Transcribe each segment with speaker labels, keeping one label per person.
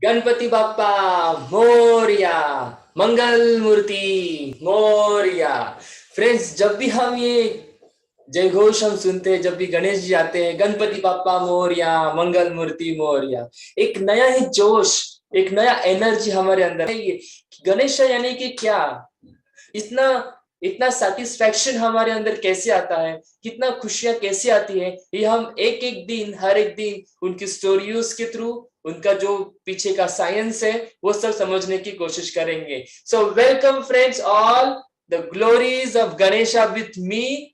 Speaker 1: गणपति बाप्पा मोरया, मंगल मूर्ति Morya. Friends, जब भी हम ये जय घोष हम सुनते हैं, जब भी गणेश जी आते हैं, गणपति बाप्पा मोरया, मंगल मूर्ति मोरया, एक नया ही जोश, एक नया एनर्जी हमारे अंदर है। ये गणेश यानी कि क्या, इतना इतना सेटिस्फैक्शन हमारे अंदर कैसे आता है, कितना खुशियां कैसे आती है, ये हम एक एक दिन, हर एक दिन उनकी स्टोरीज के थ्रू, उनका जो पीछे का साइंस है, वो सब समझने की कोशिश करेंगे। So welcome friends all, the glories of Ganesha with me.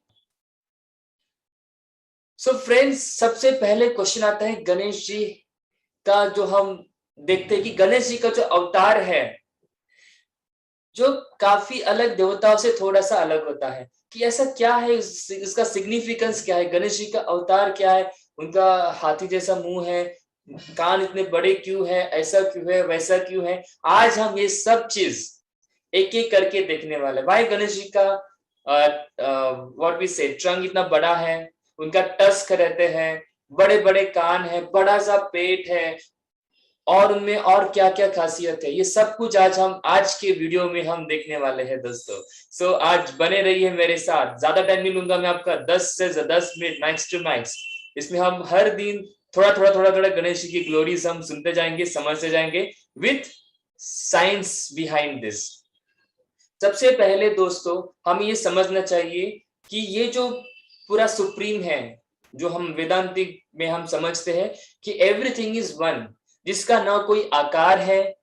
Speaker 1: So friends, सबसे पहले क्वेश्चन आता है गणेश जी का, जो हम देखते हैं कि गणेश जी का जो अवतार है, जो काफी अलग देवताओं से थोड़ा सा अलग होता है, कि ऐसा क्या है, इसका सिग्निफिकेंस क्या है, गणेश जी का अवतार क्या है, उनका हाथी जैसा मुंह है, कान इतने बड़े क्यों है, ऐसा क्यों है, वैसा क्यों है। आज हम ये सब चीज एक एक करके देखने वाले। भाई गणेश जी का व्हाट वी से ट्रंक इतना बड़ा है, उनका टस्क रहते हैं, बड़े बड़े कान है, बड़ा सा पेट है, और उनमें और क्या क्या खासियत है, ये सब कुछ आज हम आज के वीडियो में हम देखने वाले हैं दोस्तों। सो आज बने रहिए मेरे साथ, ज्यादा टाइम नहीं लूंगा मैं आपका, 10 से 10 मिनट मैक्स टू मैक्स। इसमें हम हर दिन थोड़ा थोड़ा गणेश जी की ग्लोरीज हम सुनते जाएंगे, समझते जाएंगे, विथ साइंस बिहाइंड दिस। सबसे पहले दोस्तों, हम ये समझना चाहिए कि ये जो पूरा सुप्रीम है, जो हम वेदांतिक में हम समझते हैं कि एवरीथिंग इज वन, जिसका ना कोई आकार है,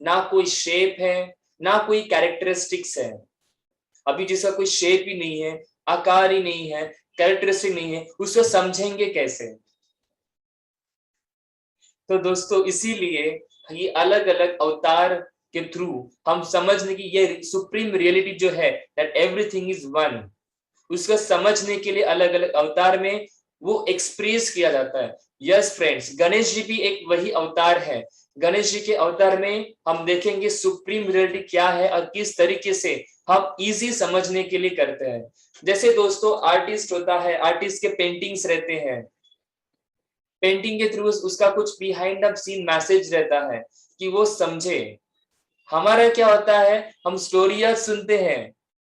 Speaker 1: ना कोई शेप है, ना कोई कैरेक्टरिस्टिक्स है। अभी जिसका कोई शेप ही नहीं है, आकार ही नहीं है, कैरेक्टरिस्टिक नहीं है, उसको समझेंगे कैसे। तो दोस्तों इसीलिए ये अलग अलग अवतार के थ्रू हम समझने की, ये सुप्रीम रियलिटी जो है, दैट एवरीथिंग इज वन, उसको समझने के लिए अलग अलग अवतार में वो एक्सप्रेस किया जाता है। यस फ्रेंड्स, गणेश जी भी एक वही अवतार है। गणेश जी के अवतार में हम देखेंगे सुप्रीम रियलिटी क्या है और किस तरीके से हम इजी समझने के लिए करते हैं। जैसे दोस्तों, आर्टिस्ट होता है, आर्टिस्ट के पेंटिंग्स रहते हैं, पेंटिंग के थ्रू उसका कुछ बिहाइंड द सीन मैसेज रहता है कि वो समझे। हमारा क्या होता है, हम स्टोरियां सुनते हैं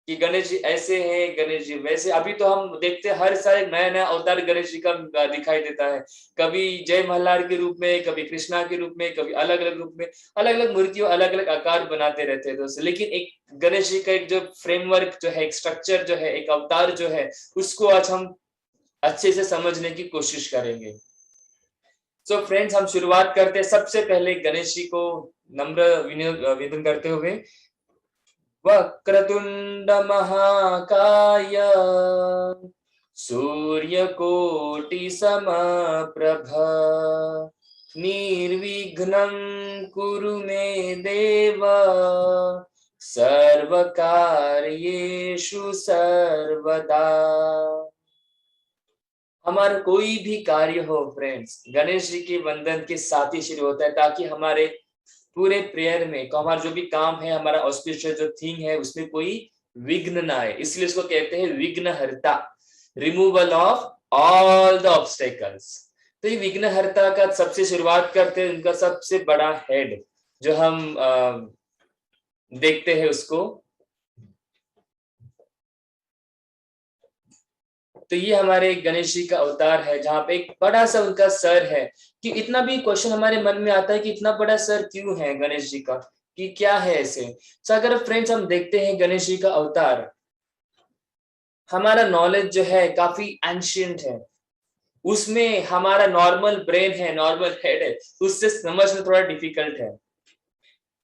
Speaker 1: कि गणेश जी ऐसे हैं, गणेश जी वैसे। अभी तो हम देखते हैं हर साल एक नया नया अवतार गणेश जी का दिखाई देता है, कभी जय मल्हार के रूप में, कभी कृष्णा के रूप में, कभी अलग अलग रूप में, अलग अलग मूर्तियों, अलग अलग आकार बनाते रहते हैं दोस्तों। लेकिन एक गणेश जी का एक जो फ्रेमवर्क जो है, एक स्ट्रक्चर जो है, एक अवतार जो है, उसको आज हम अच्छे से समझने की कोशिश करेंगे। सो फ्रेंड्स, हम शुरुआत करते हैं सबसे पहले गणेश जी को नम्र विनय करते हुए। वक्रतुंड महाकाय, सूर्यकोटि समप्रभ, निर्विघ्नं कुरु मे देव, सर्वकार्येषु सर्वदा। हमारा कोई भी कार्य हो फ्रेंड्स, गणेश जी के वंदन के साथ ही शुरू होता है, ताकि हमारे पूरे प्रेयर में हमारा जो भी काम है, हमारा ऑस्पिशियस जो थिंग है, उसमें कोई विघ्न ना आए। इसलिए इसको कहते हैं विघ्नहर्ता, removal of all the obstacles. तो ये विघ्नहर्ता का सबसे शुरुआत करते हैं, उनका सबसे बड़ा हेड जो हम देखते हैं उसको। तो ये हमारे गणेश जी का अवतार है, जहाँ पे एक बड़ा सा उनका सर है। कि इतना भी क्वेश्चन हमारे मन में आता है कि इतना बड़ा सर क्यों है गणेश जी का, कि क्या है ऐसे। तो अगर फ्रेंड्स हम देखते हैं गणेश जी का अवतार, हमारा नॉलेज जो है काफी एंशियंट है, उसमें हमारा नॉर्मल ब्रेन है, नॉर्मल हेड है, उससे समझना थोड़ा डिफिकल्ट है।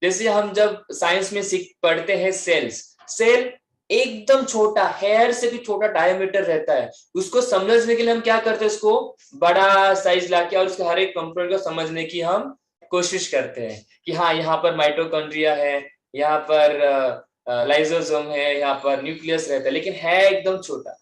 Speaker 1: जैसे हम जब साइंस में सीख पढ़ते हैं, सेल्स, सेल एकदम छोटा, हेयर से भी छोटा डायमीटर रहता है। उसको समझने के लिए हम क्या करते हैं, उसको बड़ा साइज लाके और उसके हर एक कंपोनेंट को समझने की हम कोशिश करते हैं कि हाँ, यहाँ पर माइटोकॉन्ड्रिया है, यहाँ पर लाइसोसोम है, यहाँ पर न्यूक्लियस रहता है, लेकिन है एकदम छोटा।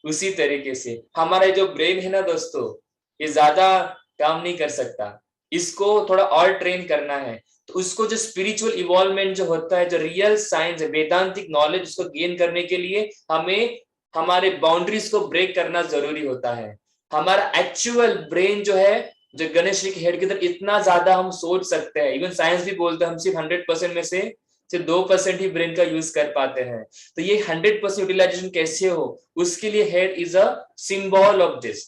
Speaker 1: उसी तरीके से हमारा जो ब्रेन है ना दोस्तों, ये ज्यादा काम नहीं कर सकता, इसको थोड़ा और ट्रेन करना है। तो उसको जो स्पिरिचुअल इवॉल्वमेंट जो होता है, जो रियल साइंस है, वेदांतिक नॉलेज, उसको गेन करने के लिए हमें हमारे बाउंड्रीज को ब्रेक करना जरूरी होता है। हमारा एक्चुअल ब्रेन जो है, जो गणेश जी के हेड के अंदर इतना ज्यादा हम सोच सकते हैं, इवन साइंस भी बोलते हैं हम सिर्फ 100% में से सिर्फ 2% ही ब्रेन का यूज कर पाते हैं। तो ये 100% यूटिलाइजेशन कैसे हो, उसके लिए head is a symbol of this,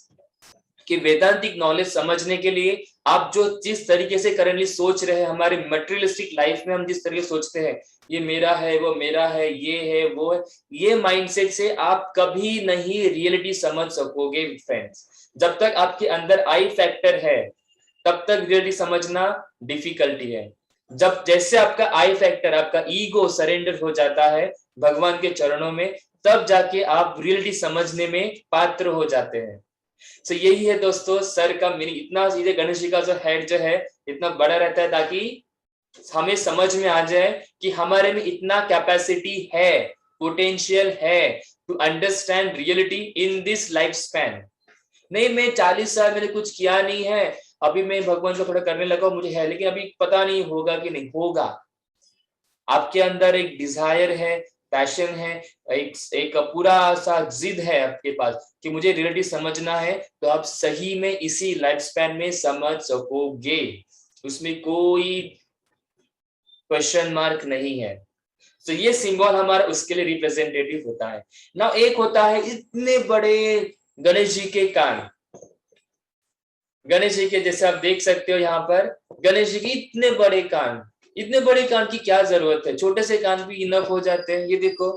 Speaker 1: कि वेदांतिक नॉलेज समझने के लिए आप जो जिस तरीके से करेंटली सोच रहे हैं, हमारे मटेरियलिस्टिक लाइफ में हम जिस तरीके से सोचते हैं, ये मेरा है, वो मेरा है, ये है, वो है, ये माइंडसेट से आप कभी नहीं रियलिटी समझ सकोगे फ्रेंड्स। जब तक आपके अंदर आई फैक्टर है तब तक रियलिटी समझना डिफिकल्टी है। जब जैसे आपका आई फैक्टर, आपका ईगो सरेंडर हो जाता है भगवान के चरणों में, तब जाके आप रियलिटी समझने में पात्र हो जाते हैं। तो यही है दोस्तों सर का मीनिंग। इतना सीधे गणेश जी का जो हेड जो है इतना बड़ा रहता है ताकि हमें समझ में आ जाए कि हमारे में इतना कैपेसिटी है, पोटेंशियल है to understand reality in this life span. नहीं मैं 40 साल मैंने कुछ किया नहीं है, अभी मैं भगवान को थोड़ा करने लगा, मुझे है, लेकिन अभी पता नहीं होगा कि नहीं होगा। आपके अंदर एक डिजायर है, पैशन है, एक पूरा सा जिद है आपके पास कि मुझे रियलिटी समझना है, तो आप सही में इसी लाइफ स्पैन में समझ सकोगे, उसमें कोई क्वेश्चन मार्क नहीं है। तो ये सिंबल हमारा उसके लिए रिप्रेजेंटेटिव होता है ना। एक होता है इतने बड़े गणेश जी के कान, गणेश जी के जैसे आप देख सकते हो यहाँ पर, गणेश जी के इतने बड़े कान, इतने बड़े कान की क्या जरूरत है, छोटे से कान भी इनफ हो जाते हैं। ये देखो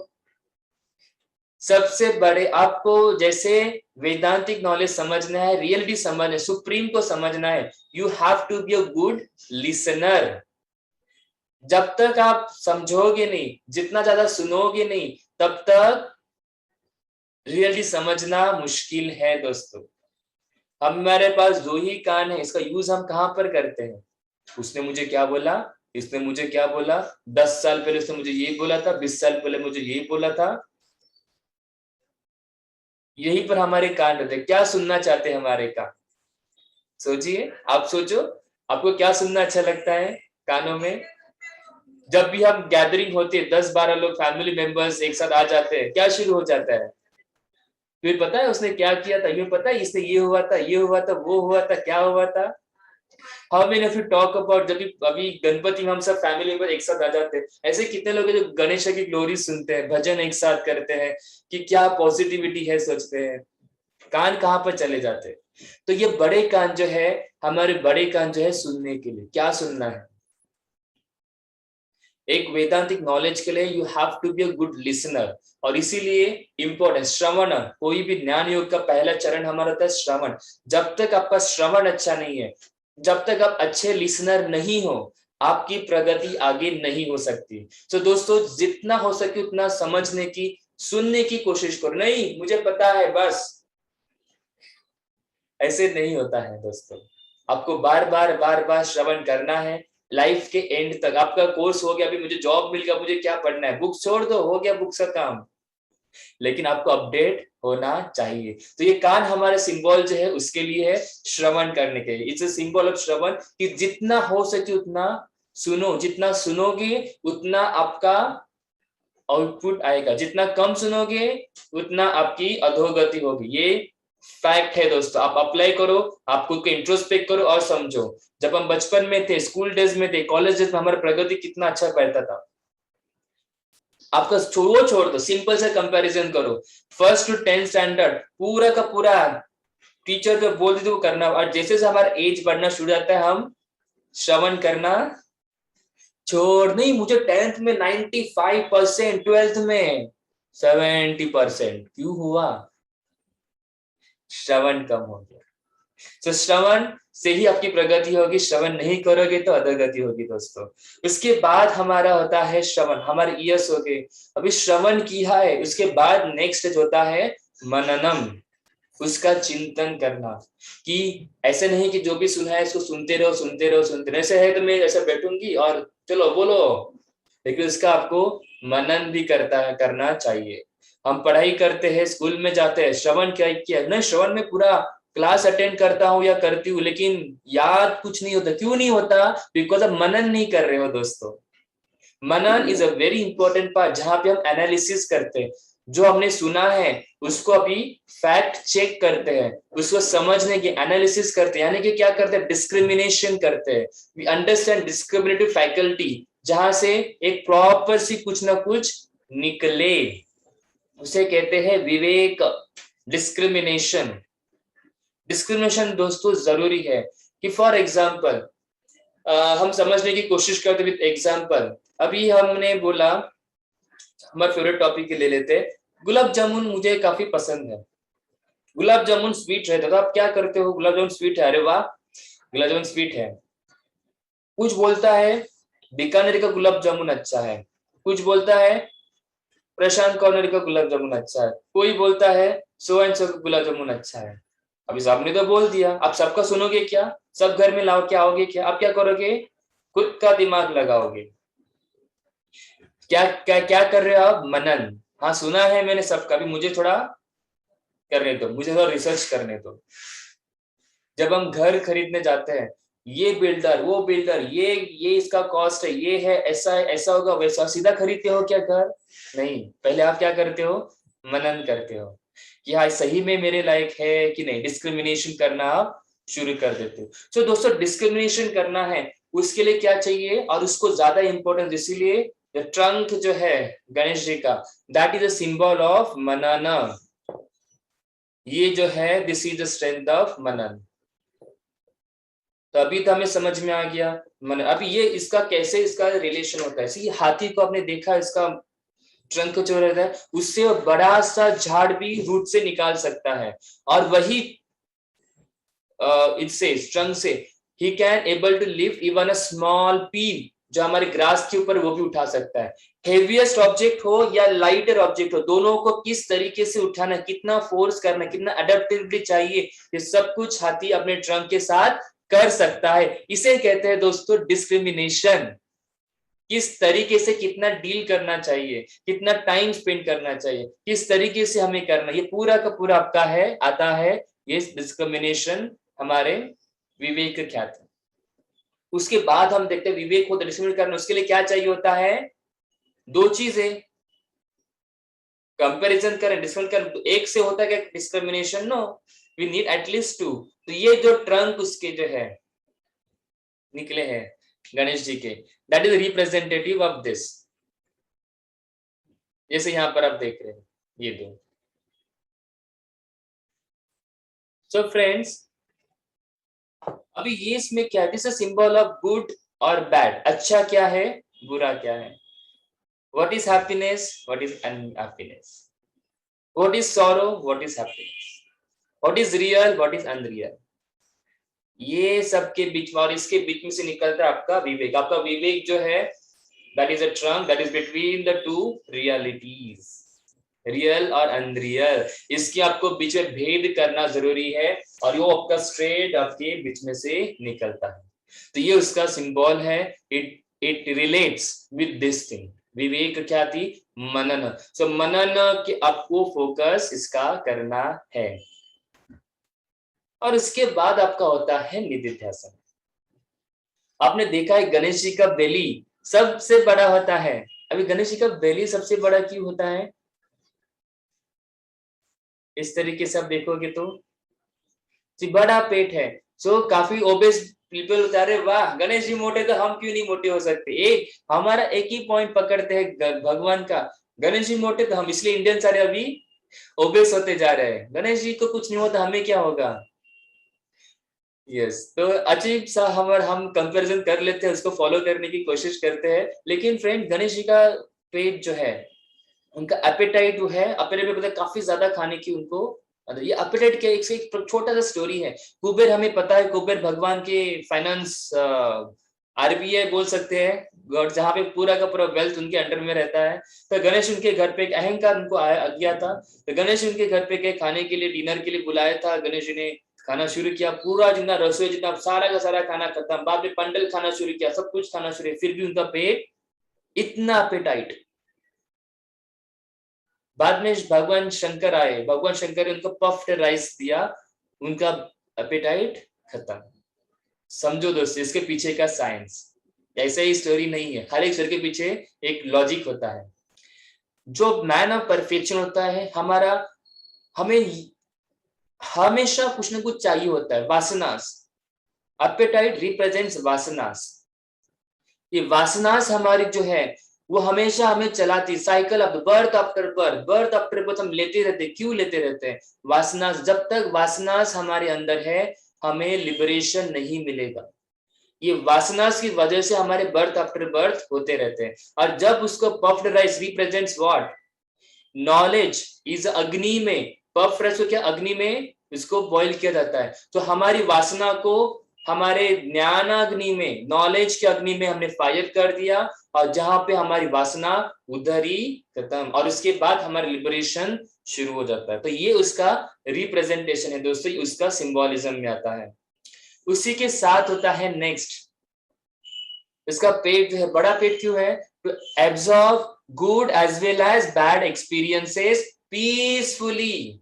Speaker 1: सबसे बड़े, आपको जैसे वेदांतिक नॉलेज समझना है, रियलिटी समझना है, सुप्रीम को समझना है, you have to be a good listener. जब तक आप समझोगे नहीं, जितना ज्यादा सुनोगे नहीं, तब तक रियलिटी समझना मुश्किल है दोस्तों। हमारे पास दो ही कान है, इसका यूज हम कहां पर करते हैं? उसने मुझे क्या बोला, इसने मुझे क्या बोला, 10 साल पहले उसने मुझे ये बोला था, 20 साल पहले मुझे ये बोला था, यहीं पर हमारे कान रहते हैं। क्या सुनना चाहते हैं हमारे कान? सोचिए, आप सोचो, आपको क्या सुनना अच्छा लगता है कानों में? जब भी हम गैदरिंग होती है, 10-12 लोग फैमिली मेंबर्स एक साथ आ जाते हैं, क्या शुरू हो जाता है? तुम्हें पता है उसने क्या किया था, ये पता है इसने ये हुआ था, ये हुआ था, वो हुआ था, क्या हुआ था? How many of you talk about, जब अभी गणपति में हम सब फैमिली मेंबर एक साथ आ जाते हैं, ऐसे कितने लोग हैं जो गणेश की ग्लोरी सुनते हैं, भजन एक साथ करते हैं कि क्या पॉजिटिविटी है, सोचते हैं, कान कहाँ पर चले जाते हैं। तो ये बड़े कान जो है, हमारे बड़े कान जो है सुनने के लिए, क्या सुनना है? एक वेदांतिक नॉलेज के लिए you have to be a good listener, और इसीलिए इंपॉर्टेंट श्रवण, कोई भी ज्ञान योग का पहला चरण हमारा होता है श्रवण। जब तक आपका श्रवण अच्छा नहीं है, जब तक आप अच्छे लिसनर नहीं हो, आपकी प्रगति आगे नहीं हो सकती। तो दोस्तों जितना हो सके उतना समझने की, सुनने की कोशिश करो। नहीं मुझे पता है बस, ऐसे नहीं होता है दोस्तों। आपको बार बार बार बार श्रवण करना है लाइफ के एंड तक। आपका कोर्स हो गया, अभी मुझे जॉब मिल गया, मुझे क्या पढ़ना है, बुक छोड़ दो, हो गया बुक का काम, लेकिन आपको अपडेट होना चाहिए। तो ये कान हमारा सिंबल जो है उसके लिए है, श्रवण करने के लिए। इट्स अ सिंबल ऑफ श्रवण, कि जितना हो सके उतना सुनो, जितना सुनोगे उतना आपका आउटपुट आएगा, जितना कम सुनोगे उतना आपकी अधोगति होगी। ये फैक्ट है दोस्तों, आप अप्लाई करो, आप खुद को इंट्रोस्पेक्ट करो और समझो। जब हम बचपन में थे, स्कूल डेज में थे, कॉलेज डेज में, हमारा प्रगति कितना अच्छा रहता था। आपका छोड़ दो, सिंपल से कंपैरिजन करो, 1st to 10th स्टैंडर्ड पूरा का पूरा टीचर जो बोल देते वो करना, और जैसे जैसे हमारा एज बढ़ना शुरू होता है हम श्रवण करना छोड़। नहीं मुझे 10th में 95%, 12th में 70%, क्यों हुआ? श्रवण कम हो गया। तो श्रवण से ही आपकी प्रगति होगी, श्रवण नहीं करोगे तो अधोगति होगी दोस्तों। उसके बाद हमारा होता है श्रवण, हमारे ईयर्स हो गए, अभी श्रवण किया है, उसके बाद नेक्स्ट होता है मननम, उसका चिंतन करना। कि ऐसे नहीं कि जो भी सुना है इसको सुनते रहो सुनते रहो सुनते रहो, ऐसे है तो मैं ऐसे बैठूंगी और चलो बोलो, लेकिन उसका आपको मनन भी करना चाहिए। हम पढ़ाई करते हैं, स्कूल में जाते हैं, श्रवण क्या किया नहीं, श्रवण में पूरा क्लास अटेंड करता हूँ या करती हूँ, लेकिन याद कुछ नहीं होता। क्यों नहीं होता? बिकॉज आप मनन नहीं कर रहे हो दोस्तों। मनन is a very important part, जहां पे हम एनालिसिस करते हैं। जो हमने सुना है उसको अभी फैक्ट चेक करते हैं, उसको समझने की एनालिसिस करते हैं, यानी कि क्या करते हैं, डिस्क्रिमिनेशन करते हैं। वी अंडरस्टैंड डिस्क्रिमिनेटिव फैकल्टी, जहां से एक प्रॉपर सी कुछ ना कुछ निकले, उसे कहते हैं विवेक। डिस्क्रिमिनेशन, डिस्क्रिमिनेशन दोस्तों जरूरी है कि फॉर एग्जाम्पल हम समझने की कोशिश करते विद एग्जाम्पल। अभी हमने बोला, हमारे फेवरेट टॉपिक ले लेते हैं, गुलाब जामुन मुझे काफी पसंद है, गुलाब जामुन स्वीट रहता है, तो आप क्या करते हो, गुलाब जामुन स्वीट है, अरे वाह गुलाब जामुन स्वीट है। कुछ बोलता है बीकानेर का गुलाब जामुन अच्छा है, कुछ बोलता है प्रशांत कॉर्नर का गुलाब जामुन अच्छा है, कोई बोलता है सो एंड सो का गुलाब जामुन अच्छा है। अभी सबने तो बोल दिया, आप सबका सुनोगे क्या, सब घर में लाओ के आओगे क्या, आप क्या करोगे, खुद का दिमाग लगाओगे, क्या क्या क्या कर रहे हो आप, मनन। हाँ सुना है मैंने सबका, भी मुझे थोड़ा करने दो, मुझे थोड़ा रिसर्च करने दो। जब हम घर खरीदने जाते हैं, ये बिल्डर वो बिल्डर, ये इसका कॉस्ट है, ये है, ऐसा है, ऐसा होगा, वैसा, सीधा खरीदते हो क्या घर, नहीं, पहले आप क्या करते हो, मनन करते हो कि हाँ सही में मेरे लायक है कि नहीं, डिस्क्रिमिनेशन करना आप शुरू कर देते हो। तो दोस्तों डिस्क्रिमिनेशन करना है, उसके लिए क्या चाहिए, और उसको ज्यादा इंपॉर्टेंस, इसीलिए ट्रंक जो है गणेश जी का, that is a symbol of मनना। ये जो है this is the strength of मनन। तो अभी तो हमें समझ में आ गया मन। अभी ये इसका कैसे इसका रिलेशन होता है, ये हाथी को आपने देखा, इसका ट्रंक जो रहता है उससे बड़ा सा झाड़ भी रूट से निकाल सकता है, और वही इससे ट्रंक से ही can able to lift even a small peel, जो हमारे ग्रास के ऊपर वो भी उठा सकता है। हेवीएस्ट ऑब्जेक्ट हो या लाइटर ऑब्जेक्ट हो, दोनों को किस तरीके से उठाना, कितना फोर्स करना, कितना अडेप्टिविटी चाहिए, ये सब कुछ हाथी अपने ट्रंक के साथ कर सकता है। इसे कहते हैं दोस्तों डिस्क्रिमिनेशन। किस तरीके से कितना डील करना चाहिए, कितना टाइम स्पेंड करना चाहिए, किस तरीके से हमें करना, ये पूरा का पूरा आपका है, आता है ये डिस्क्रिमिनेशन हमारे विवेक ख्यात है। उसके बाद हम देखते हैं विवेक को डिस्क्रिमिनेट करना, उसके लिए क्या चाहिए होता है, दो चीजें, कंपैरिजन करें, डिस्क्रिमिनेट करें, तो एक से होता है क्या discrimination, no, we need at least two. तो ये जो ट्रंक उसके जो है निकले हैं गणेश जी के, that is representative of this, जैसे यहां पर आप देख रहे हैं ये दो। सो फ्रेंड्स अभी ये इसमें क्या है, this is symbol of good और बैड, अच्छा क्या है, बुरा क्या है, what is happiness, what is unhappiness, what is sorrow, what is happiness, what is real, what is unreal, ये सबके बीच में, और इसके बीच में से निकलता है आपका विवेक। आपका विवेक जो है that is a trunk that is between the two realities, real और अनरियल, इसके आपको बीच में भेद करना जरूरी है, और वो आपका स्ट्रेट आपके बीच में से निकलता है। तो ये उसका सिंबल है, it it relates with this thing. विवेक क्या थी, मनन। सो मनन के आपको फोकस इसका करना है, और उसके बाद आपका होता है निधिध्यासन। आपने देखा है गणेश जी का बेली सबसे बड़ा होता है। अभी गणेश जी का बेली सबसे बड़ा क्यों होता है, इस तरीके से आप देखोगे तो बड़ा पेट है, सो काफी ओबेस पीपल होता है, वाह गणेश जी मोटे तो हम क्यों नहीं मोटे हो सकते, एक हमारा एक ही पॉइंट पकड़ते हैं भगवान का, गणेश जी मोटे तो हम, इसलिए इंडियन सारे अभी ओबेस होते जा रहे हैं, गणेश जी को कुछ नहीं होता, हमें क्या होगा। यस तो अजीब सा हम कंपैरिजन कर लेते हैं, उसको फॉलो करने की कोशिश करते हैं, लेकिन फ्रेंड गणेश जी का पेट जो है, उनका एपेटाइट जो है, अपने में पता काफी ज्यादा खाने की उनको, ये एपेटाइट क्या, एक से एक छोटा सा स्टोरी है। कुबेर हमें पता है, कुबेर भगवान के फाइनेंस आरबीआई बोल सकते हैं, और जहाँ पे पूरा का पूरा वेल्थ उनके अंडर में रहता है। तो गणेश उनके घर पे एक अहंकार उनको आ गया था, तो गणेश उनके घर पे के खाने के लिए, डिनर के लिए बुलाया था, गणेश जी ने खाना शुरू किया, पूरा जितना रसोई जितना सारा का सारा खाना खत्म, बाद में पंडल खाना शुरू किया, सब कुछ खाना शुरू, फिर भी उनका पेट इतना अपेटाइट। बाद में भगवान शंकर आए, भगवान शंकर ने उनको पफ्ड राइस दिया, उनका अपेटाइट खत्म। समझो दोस्तों इसके पीछे का साइंस, ऐसा ही स्टोरी नहीं है, हर एक स्टोरी के पीछे एक लॉजिक होता है। जो मैन ऑफ परफेक्शन होता है हमारा, हमें हमेशा कुछ ना कुछ चाहिए होता है, वासनास। Apatite represents वासनास। ये वासनास हमारी जो है वो हमेशा हमें चलाती, cycle of birth after birth, birth after birth हम लेते रहते। क्यों लेते रहते हैं? वासनास, जब तक वासनास हमारे अंदर है हमें लिबरेशन नहीं मिलेगा। ये वासनास की वजह से हमारे बर्थ आफ्टर बर्थ होते रहते हैं। और जब उसको puffed rice represents what, knowledge is अग्नि में, पफ राइस को क्या अग्नि में इसको बॉईल किया जाता है। तो हमारी वासना को हमारे ज्ञानाग्नि में, नॉलेज के अग्नि में हमने फायर कर दिया, और जहां पे हमारी वासना उधर ही खत्म, और उसके बाद हमारा लिबरेशन शुरू हो जाता है। तो ये उसका रिप्रेजेंटेशन है दोस्तों, उसका सिंबोलिज्म में आता है। उसी के साथ होता है नेक्स्ट, इसका पेट जो है, बड़ा पेट क्यों है? To absorb good as well as bad experiences peacefully.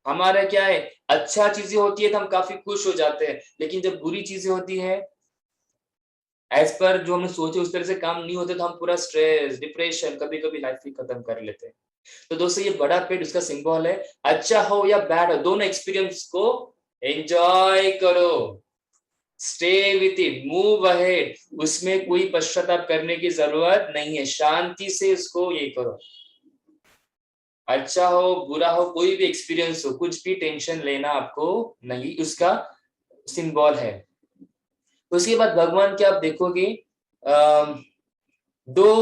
Speaker 1: हमारा क्या है, अच्छा चीजें होती है तो हम काफी खुश हो जाते हैं, लेकिन जब बुरी चीजें होती है एज पर जो हमने सोचे उस तरह से काम नहीं होते तो हम पूरा स्ट्रेस, डिप्रेशन, कभी कभी लाइफ ही खत्म कर लेते हैं। तो दोस्तों ये बड़ा पेट उसका सिंबल है। अच्छा हो या बैड हो, दोनों एक्सपीरियंस को एंजॉय करो, stay with it, move ahead, उसमें कोई पश्चाताप करने की जरूरत नहीं है, शांति से उसको ये करो। अच्छा हो बुरा हो, कोई भी एक्सपीरियंस हो, कुछ भी टेंशन लेना आपको नहीं, उसका सिंबल है। उसके बाद भगवान के आप देखोगे दो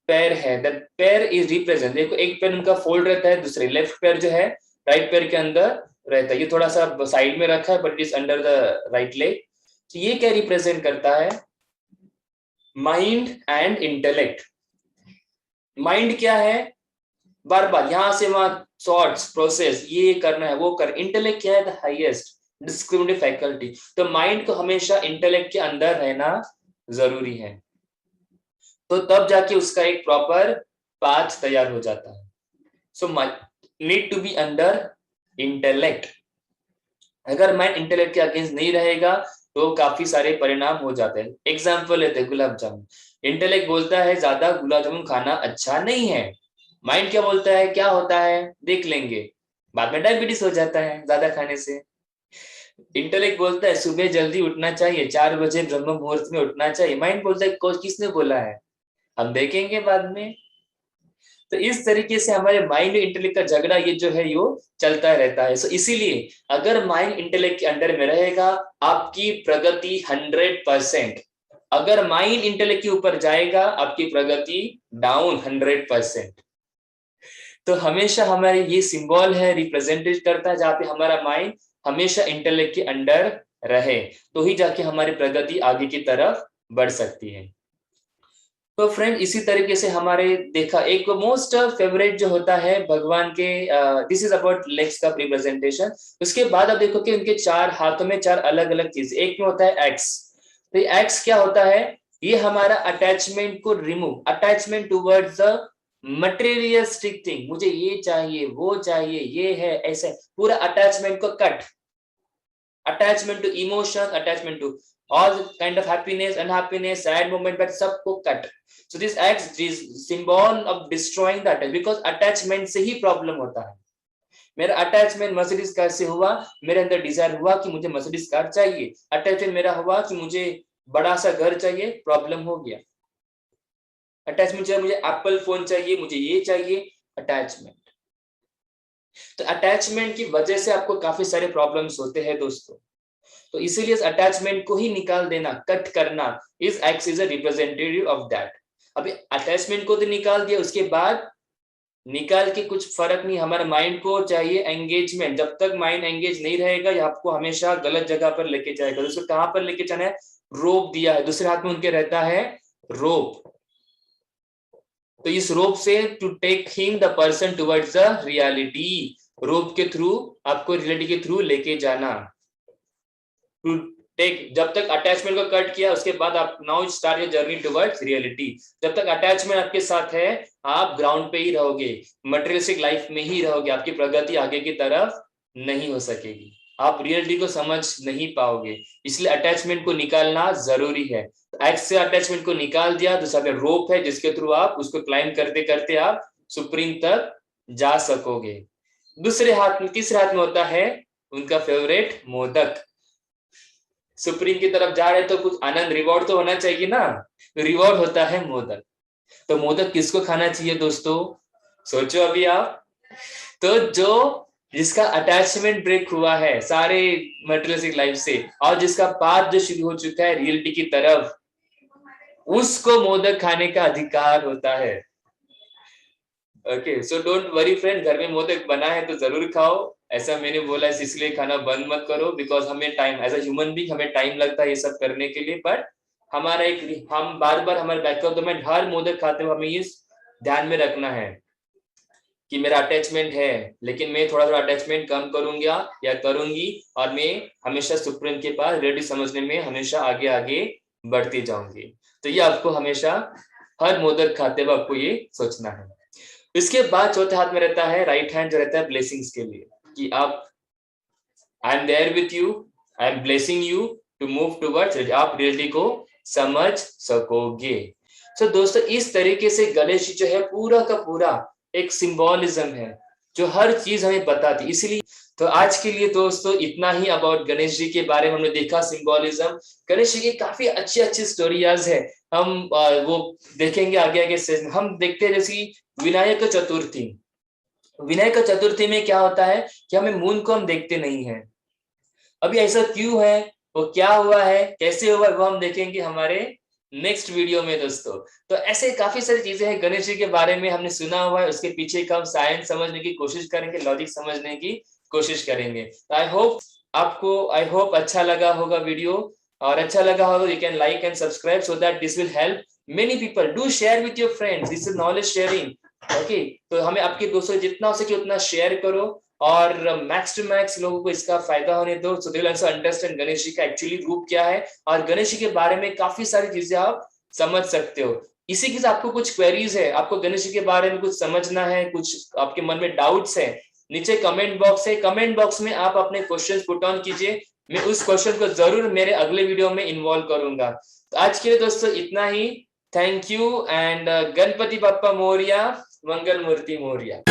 Speaker 1: पैर है, दैट पैर इज रिप्रेजेंट, देखो एक पैर उनका फोल्ड रहता है, दूसरे लेफ्ट पैर जो है राइट पैर के अंदर रहता है। ये थोड़ा सा साइड में रखा है but is under the right leg. तो ये क्या रिप्रेजेंट करता है? Mind and intellect. माइंड क्या है? बार बार यहां से वहां थॉट्स प्रोसेस, ये करना है वो कर। इंटेलेक्ट क्या है? The highest discriminative faculty. तो माइंड को हमेशा इंटेलेक्ट के अंदर रहना जरूरी है, तो तब जाके उसका एक प्रॉपर पाथ तैयार हो जाता है। So need to be under intellect. अगर माइंड इंटेलेक्ट के अगेंस्ट नहीं रहेगा तो काफी सारे परिणाम हो जाते हैं। एग्जाम्पल लेते हैं गुलाब जामुन। इंटेलेक्ट बोलता है ज्यादा गुलाब जामुन खाना अच्छा नहीं है, माइंड क्या बोलता है, क्या होता है देख लेंगे, बाद में डायबिटीज हो जाता है ज्यादा खाने से। इंटेलेक्ट बोलता है सुबह जल्दी उठना चाहिए, 4 बजे ब्रह्म मुहूर्त में उठना चाहिए, माइंड बोलता है किसने बोला है, हम देखेंगे बाद में। तो इस तरीके से हमारे माइंड और इंटेलेक्ट का झगड़ा ये जो है यो चलता रहता है। सो इसीलिए अगर माइंड इंटेलेक्ट के अंडर में रहेगा आपकी प्रगति 100%, अगर माइंड इंटेलेक्ट के ऊपर जाएगा आपकी प्रगति डाउन 100%। तो हमेशा हमारे ये सिंबल है, रिप्रेजेंटेट करता है, जहाँ पे हमारा माइंड हमेशा इंटेलेक्ट के अंडर रहे, तो ही जाके हमारी प्रगति आगे की तरफ बढ़ सकती है। तो फ्रेंड इसी तरीके से हमारे देखा एक मोस्ट फेवरेट जो होता है भगवान के, दिस इज अबाउट लेग्स का रिप्रेजेंटेशन। उसके बाद आप देखो कि उनके 4 हाथों में 4 अलग अलग चीज, एक में होता है एक्स। तो एक्स क्या होता है? ये हमारा अटैचमेंट को remove, attachment towards the materialistic thing, मुझे ये चाहिए वो चाहिए ये है ऐसे, पूरा अटैचमेंट को cut, attachment to emotion, attachment to all kind of happiness, unhappiness, sad moment, but सबको cut. So this acts is symbol of destroying the attachment, because attachment से ही problem होता है। मेरा अटैचमेंट मर्सिडीज कार से हुआ, मेरे अंदर डिजायर हुआ कि मुझे मर्सिडीज कार चाहिए, अटैचमेंट मेरा हुआ कि मुझे बड़ा सा घर चाहिए, प्रॉब्लम हो गया। अटैचमेंट चाहिए, मुझे एप्पल फोन चाहिए, मुझे ये चाहिए, अटैचमेंट। तो अटैचमेंट की वजह से आपको काफी सारे प्रॉब्लम्स होते हैं दोस्तों। तो इसीलिए इस अटैचमेंट को ही निकाल देना, कट करना, इस x is a representative of that. अभी अटैचमेंट को तो निकाल दिया, उसके बाद निकाल के कुछ फर्क नहीं, हमारे माइंड को चाहिए एंगेजमेंट। जब तक माइंड एंगेज नहीं रहेगा ये आपको हमेशा गलत जगह पर लेके जाएगा। उसको कहां पर लेके जाना है? रोप दिया है, दूसरे हाथ में उनके रहता है रोप। तो इस रोप से to take him the person towards the reality, rope के थ्रू आपको रियलिटी के थ्रू लेके जाना। टू टेक, जब तक अटैचमेंट को कट किया उसके बाद आप now start your journey towards reality. जब तक अटैचमेंट आपके साथ है आप ग्राउंड पे ही रहोगे, मटेरियलिस्टिक लाइफ में ही रहोगे, आपकी प्रगति आगे की तरफ नहीं हो सकेगी, आप रियलिटी को समझ नहीं पाओगे। इसलिए अटैचमेंट को निकालना जरूरी है। एक्स से अटैचमेंट को निकाल दिया, दूसरा रोप है जिसके थ्रू आप उसको क्लाइम करते करते आप सुप्रीम तक जा सकोगे। तीसरे हाथ में होता है उनका फेवरेट मोदक। सुप्रीम की तरफ जा रहे तो कुछ आनंद, रिवॉर्ड तो होना चाहिए ना, रिवॉर्ड होता है मोदक। तो मोदक किसको खाना चाहिए दोस्तों, सोचो अभी आप। तो जिसका अटैचमेंट ब्रेक हुआ है सारे मटेरियलिस्टिक लाइफ से, और जिसका पाथ जो शुरू हो चुका है रियलिटी की तरफ, उसको मोदक खाने का अधिकार होता है। Okay, so don't worry friend, घर में मोदक बना है तो जरूर खाओ। ऐसा मैंने बोला है इसलिए खाना बंद मत करो, बिकॉज हमें time, as a human being हमें टाइम लगता है ये सब करने के लिए। बट हमारा एक, हम बार बार हमारे बैक ऑफ द माइंड हर मोदक खाते हुए हमें इस ध्यान में रखना है कि मेरा अटैचमेंट है, लेकिन मैं थोड़ा थोड़ा अटैचमेंट कम करूंगा या करूंगी, और मैं हमेशा सुप्रीम के पास रेडी समझने में हमेशा आगे आगे बढ़ती जाऊंगी। तो ये आपको हमेशा हर मोदक खाते हुए आपको ये सोचना है। इसके बाद चौथे हाथ में रहता है राइट हैंड, जो रहता है ब्लेसिंग्स के लिए, कि आप, I am there with you, I am blessing you to move towards, आप रियलिटी को समझ सकोगे। सो दोस्तों, इस तरीके से गणेश जी जो है पूरा का पूरा एक सिंबोलिज्म है जो हर चीज हमें बताती। इसलिए तो आज के लिए दोस्तों इतना ही अबाउट गणेश जी के बारे में हमने देखा, सिंबोलिज्म। गणेश जी की काफी अच्छी अच्छी स्टोरीज है, हम वो देखेंगे आगे आगे से। हम देखते हैं जैसे विनायक चतुर्थी, विनायक चतुर्थी में क्या होता है कि हमें मून को हम देखते नहीं है। अभी ऐसा क्यों है, वो क्या हुआ है, कैसे हुआ, वो हम देखेंगे हमारे नेक्स्ट वीडियो में दोस्तों। तो ऐसे काफी सारी चीजें हैं गणेश जी के बारे में हमने सुना हुआ है, उसके पीछे का हम साइंस समझने की कोशिश करेंगे, लॉजिक समझने की कोशिश करेंगे। तो आई होप आपको, आई होप अच्छा लगा होगा वीडियो, और अच्छा लगा होगा you can like and subscribe so that this will help many people. Do share with your friends, this is knowledge sharing. Okay, तो हमें आपके दोस्तों जितना हो सके उतना शेयर करो, और मैक्स टू मैक्स लोगों को इसका फायदा होने दो, so they will also understand Ganesh ji का एक्चुअली रूप क्या है, और गणेश जी के बारे में काफी सारी चीजें आप समझ सकते हो। इसी के साथ आपको कुछ क्वेरीज है, आपको गणेश जी के बारे में कुछ समझना है, कुछ आपके मन में डाउट्स है, नीचे कमेंट बॉक्स है, कमेंट बॉक्स में आप अपने क्वेश्चंस पुट ऑन कीजिए, मैं उस क्वेश्चन को जरूर मेरे अगले वीडियो में इन्वॉल्व करूंगा। तो आज के लिए दोस्तों इतना ही, thank you and Ganpati Bappa Morya, Mangal Murti Moriya.